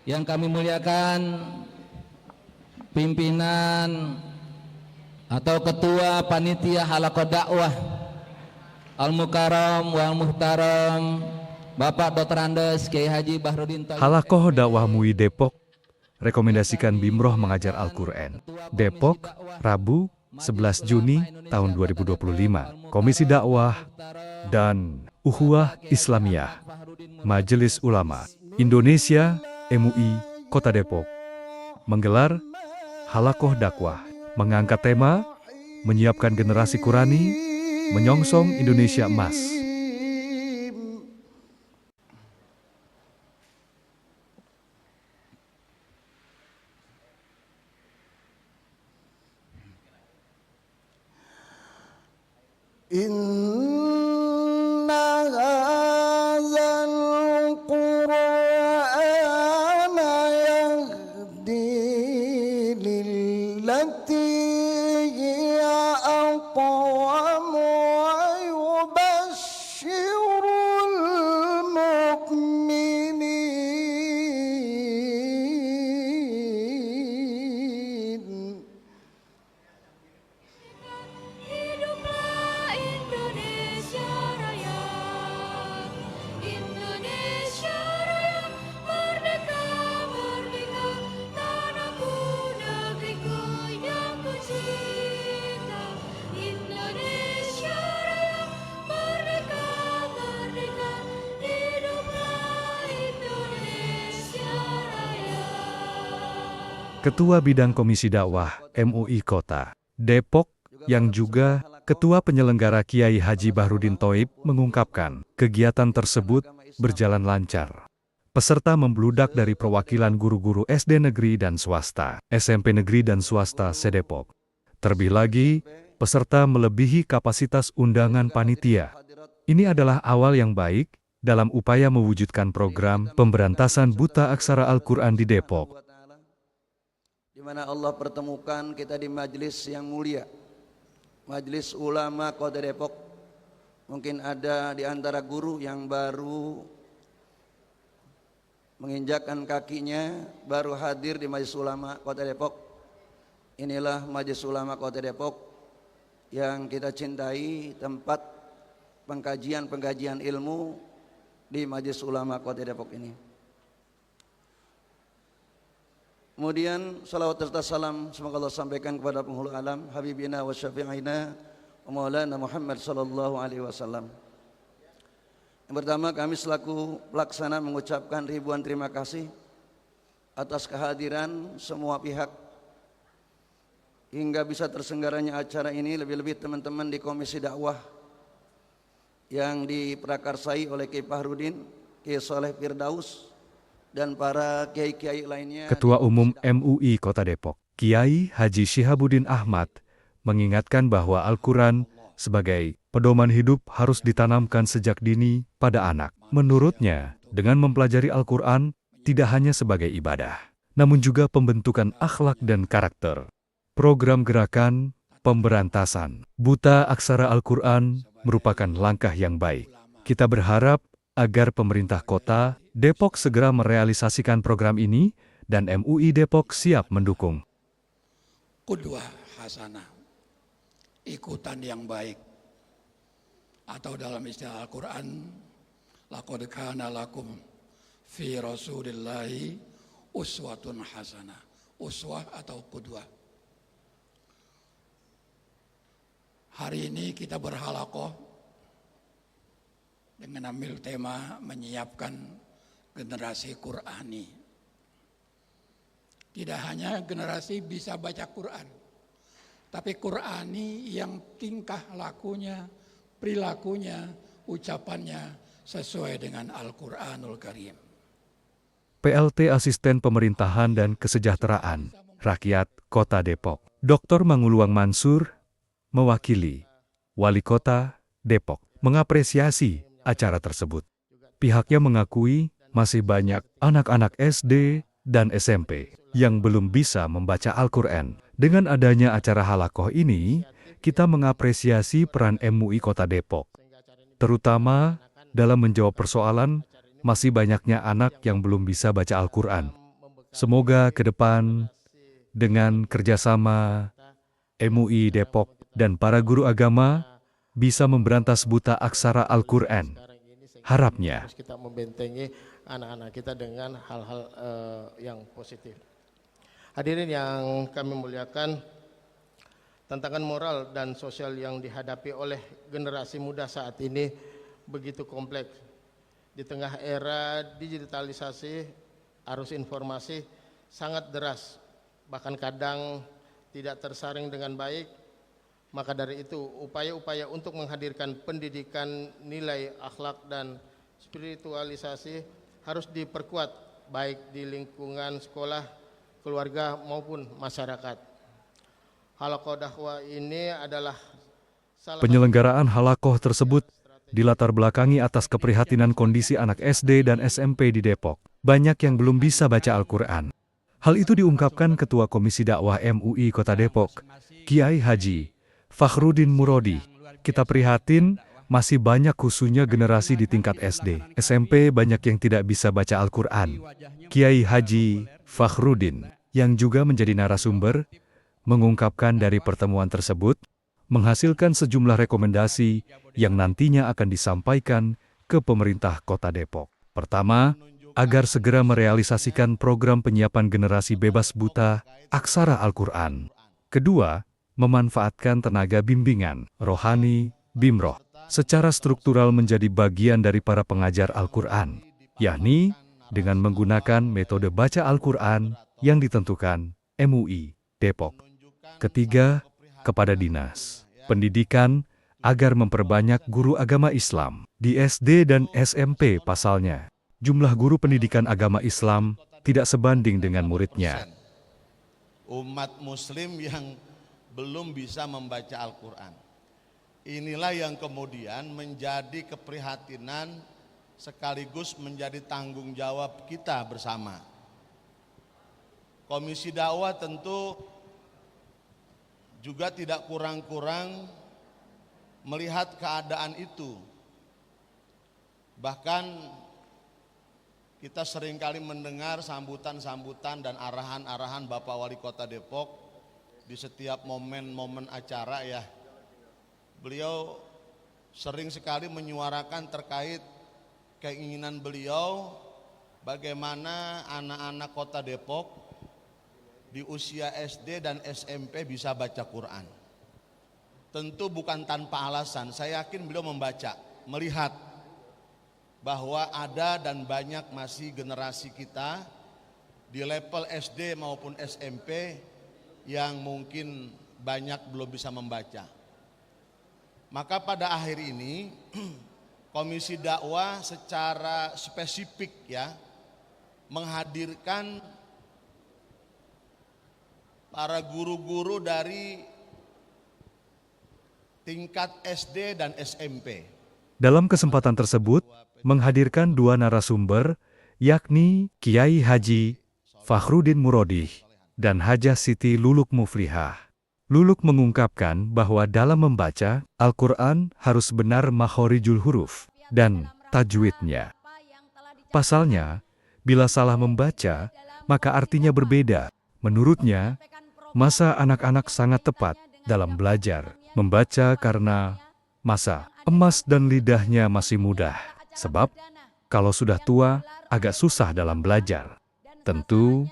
Yang kami muliakan pimpinan atau ketua panitia halaqah dakwah Al-Mukarram wal Muhtaram Bapak Dr. Andes Kiai Haji Bahrudin Thayyib. Halaqah dakwah MUI Depok rekomendasikan Bimroh mengajar Al-Quran. Depok, Rabu, 11 Juni tahun 2025. Komisi Dakwah dan Ukhuwah Islamiyah Majelis Ulama Indonesia MUI Kota Depok menggelar Halaqah dakwah, mengangkat tema menyiapkan generasi Qurani, menyongsong Indonesia Emas. Inna hadzal Qur'ana yahdi lillati hiya aqwam wa yubashshirul mu'minin. Ketua Bidang Komisi Dakwah MUI Kota Depok yang juga Ketua Penyelenggara Kiai Haji Bahrudin Thayyib mengungkapkan kegiatan tersebut berjalan lancar. Peserta membludak dari perwakilan guru-guru SD negeri dan swasta, SMP negeri dan swasta se-Depok. Terlebih lagi, peserta melebihi kapasitas undangan panitia. Ini adalah awal yang baik dalam upaya mewujudkan program pemberantasan buta aksara Al-Quran di Depok. Di mana Allah pertemukan kita di majelis yang mulia, Majelis Ulama Kota Depok. Mungkin ada di antara guru yang baru menginjakkan kakinya, baru hadir di Majelis Ulama Kota Depok. Inilah Majelis Ulama Kota Depok yang kita cintai, tempat pengkajian ilmu di Majelis Ulama Kota Depok ini. Kemudian salawat serta salam semoga Allah sampaikan kepada penghulu alam habibina wa syafi'ina wa maulana Muhammad sallallahu alaihi wasallam. Yang pertama, kami selaku pelaksana mengucapkan ribuan terima kasih atas kehadiran semua pihak hingga bisa terselenggaranya acara ini, lebih-lebih teman-teman di Komisi Dakwah yang diprakarsai oleh Kiai Bahrudin, Kiai Soleh Firdaus, dan para kiai-kiai lainnya. Ketua Umum MUI Kota Depok, Kiai Haji Syihabuddin Ahmad, mengingatkan bahwa Al-Quran sebagai pedoman hidup harus ditanamkan sejak dini pada anak. Menurutnya, dengan mempelajari Al-Quran tidak hanya sebagai ibadah, namun juga pembentukan akhlak dan karakter. Program gerakan pemberantasan buta aksara Al-Quran merupakan langkah yang baik. Kita berharap agar pemerintah kota Depok segera merealisasikan program ini dan MUI Depok siap mendukung. Qudwah hasanah, ikutan yang baik, atau dalam istilah Al-Quran, laqad kana lakum fi rasulillahi uswatun hasanah. Uswah atau qudwah. Hari ini kita berhalaqah dengan ambil tema menyiapkan generasi Qur'ani. Tidak hanya generasi bisa baca Qur'an, tapi Qur'ani yang tingkah lakunya, perilakunya, ucapannya sesuai dengan Al-Quranul Karim. PLT Asisten Pemerintahan dan Kesejahteraan Rakyat Kota Depok, Dr. Manguluang Mansur, mewakili Wali Kota Depok, mengapresiasi acara tersebut. Pihaknya mengakui masih banyak anak-anak SD dan SMP yang belum bisa membaca Al-Quran. Dengan adanya acara halaqah ini, kita mengapresiasi peran MUI Kota Depok, terutama dalam menjawab persoalan masih banyaknya anak yang belum bisa baca Al-Quran. Semoga ke depan dengan kerjasama MUI Depok dan para guru agama bisa memberantas buta aksara Al-Quran. Harapnya. Harus kita membentengi anak-anak kita dengan hal-hal yang positif. Hadirin yang kami muliakan, tantangan moral dan sosial yang dihadapi oleh generasi muda saat ini begitu kompleks. Di tengah era digitalisasi, arus informasi sangat deras, bahkan kadang tidak tersaring dengan baik. Maka dari itu, upaya-upaya untuk menghadirkan pendidikan nilai akhlak dan spiritualisasi harus diperkuat baik di lingkungan sekolah, keluarga maupun masyarakat. Halaqah dakwah ini adalah Penyelenggaraan halakoh tersebut dilatar belakangi atas keprihatinan kondisi anak SD dan SMP di Depok. Banyak yang belum bisa baca Al-Quran. Hal itu diungkapkan Ketua Komisi Dakwah MUI Kota Depok, Kiai Haji Fakhrudin Murodi. Kita prihatin masih banyak khususnya generasi di tingkat SD, SMP banyak yang tidak bisa baca Al-Quran. Kiai Haji Fakhrudin, yang juga menjadi narasumber, mengungkapkan dari pertemuan tersebut, menghasilkan sejumlah rekomendasi yang nantinya akan disampaikan ke pemerintah Kota Depok. Pertama, agar segera merealisasikan program penyiapan generasi bebas buta aksara Al-Quran. Kedua, memanfaatkan tenaga bimbingan, rohani, bimroh, secara struktural menjadi bagian dari para pengajar Al-Quran, yakni dengan menggunakan metode baca Al-Quran yang ditentukan MUI Depok. Ketiga, kepada Dinas Pendidikan agar memperbanyak guru agama Islam. Di SD dan SMP pasalnya, jumlah guru pendidikan agama Islam tidak sebanding dengan muridnya. Umat muslim yang belum bisa membaca Al-Quran. Inilah yang kemudian menjadi keprihatinan sekaligus menjadi tanggung jawab kita bersama. Komisi dakwah tentu juga tidak kurang-kurang melihat keadaan itu. Bahkan kita seringkali mendengar sambutan-sambutan dan arahan-arahan Bapak Wali Kota Depok di setiap momen-momen acara ya. Beliau sering sekali menyuarakan terkait keinginan beliau bagaimana anak-anak Kota Depok di usia SD dan SMP bisa baca Quran. Tentu bukan tanpa alasan, saya yakin beliau membaca, melihat bahwa ada dan banyak masih generasi kita di level SD maupun SMP yang mungkin banyak belum bisa membaca. Maka pada akhir ini Komisi Dakwah secara spesifik ya menghadirkan para guru-guru dari tingkat SD dan SMP. Dalam kesempatan tersebut, menghadirkan dua narasumber, yakni Kiai Haji Fakhrudin Murodi dan Hajah Siti Luluk Muflihah. Luluk mengungkapkan bahwa dalam membaca Al-Quran harus benar makhorijul huruf dan tajwidnya. Pasalnya, bila salah membaca, maka artinya berbeda. Menurutnya, masa anak-anak sangat tepat dalam belajar membaca karena masa emas dan lidahnya masih mudah. Sebab, kalau sudah tua, agak susah dalam belajar. Tentu,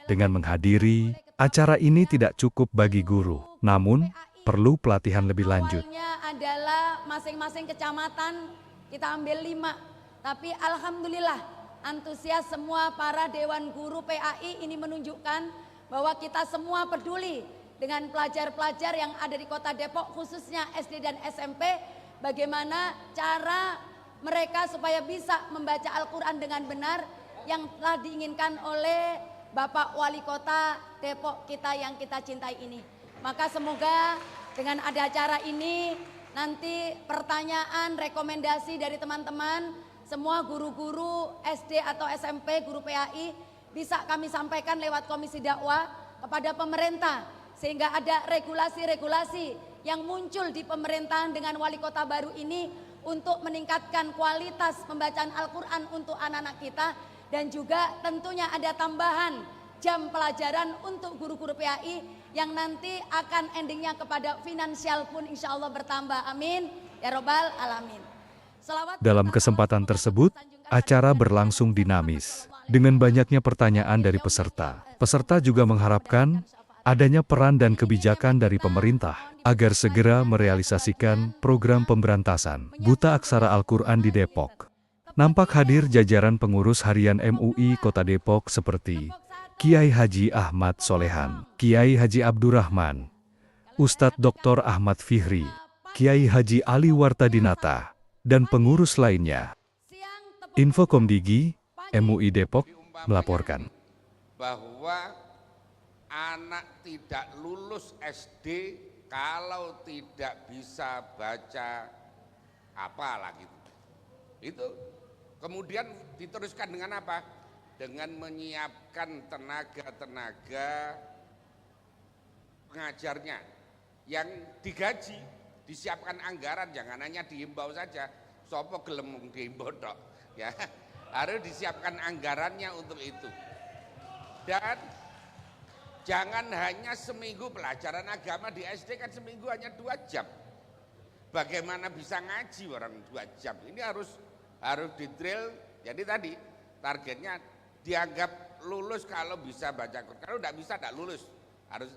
dengan menghadiri acara ini tidak cukup bagi guru, namun perlu pelatihan lebih lanjut. Awalnya adalah masing-masing kecamatan kita ambil 5, tapi alhamdulillah antusias semua para dewan guru PAI ini menunjukkan bahwa kita semua peduli dengan pelajar-pelajar yang ada di Kota Depok, khususnya SD dan SMP, bagaimana cara mereka supaya bisa membaca Al-Quran dengan benar yang telah diinginkan oleh Bapak Wali Kota Depok kita yang kita cintai ini. Maka semoga dengan ada acara ini nanti pertanyaan, rekomendasi dari teman-teman semua guru-guru SD atau SMP, guru PAI bisa kami sampaikan lewat Komisi Dakwah kepada pemerintah sehingga ada regulasi-regulasi yang muncul di pemerintahan dengan wali kota baru ini untuk meningkatkan kualitas pembacaan Al-Quran untuk anak-anak kita. Dan juga tentunya ada tambahan jam pelajaran untuk guru-guru PAI yang nanti akan endingnya kepada finansial pun insya Allah bertambah. Amin ya robbal alamin. Selawat Dalam kesempatan tersebut, acara berlangsung dinamis dengan banyaknya pertanyaan dari peserta. Peserta juga mengharapkan adanya peran dan kebijakan dari pemerintah agar segera merealisasikan program pemberantasan buta aksara Al-Quran di Depok. Nampak hadir jajaran pengurus harian MUI Kota Depok seperti Kiai Haji Ahmad Solehan, Kiai Haji Abdurrahman, Ustadz Dr. Ahmad Fihri, Kiai Haji Ali Wartadinata, dan pengurus lainnya. Infokom Digi, MUI Depok, melaporkan. Bahwa anak tidak lulus SD kalau tidak bisa baca apalah gitu. Itu kemudian diteruskan dengan apa? Dengan menyiapkan tenaga-tenaga pengajarnya yang digaji, disiapkan anggaran, jangan hanya dihimbau saja. Sopo gelem dihimbau tok, ya. Harus disiapkan anggarannya untuk itu. Dan jangan hanya seminggu pelajaran agama di SD kan seminggu hanya 2 jam. Bagaimana bisa ngaji orang 2 jam? Ini harus didrill. Jadi tadi targetnya dianggap lulus kalau bisa baca Quran. Kalau tidak bisa tidak lulus. Harus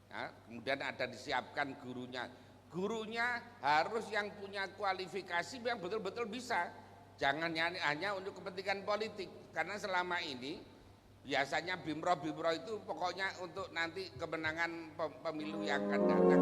ya, kemudian ada disiapkan gurunya. Gurunya harus yang punya kualifikasi yang betul-betul bisa. Jangan hanya untuk kepentingan politik. Karena selama ini biasanya BIMRO itu pokoknya untuk nanti kemenangan pemilu yang akan datang.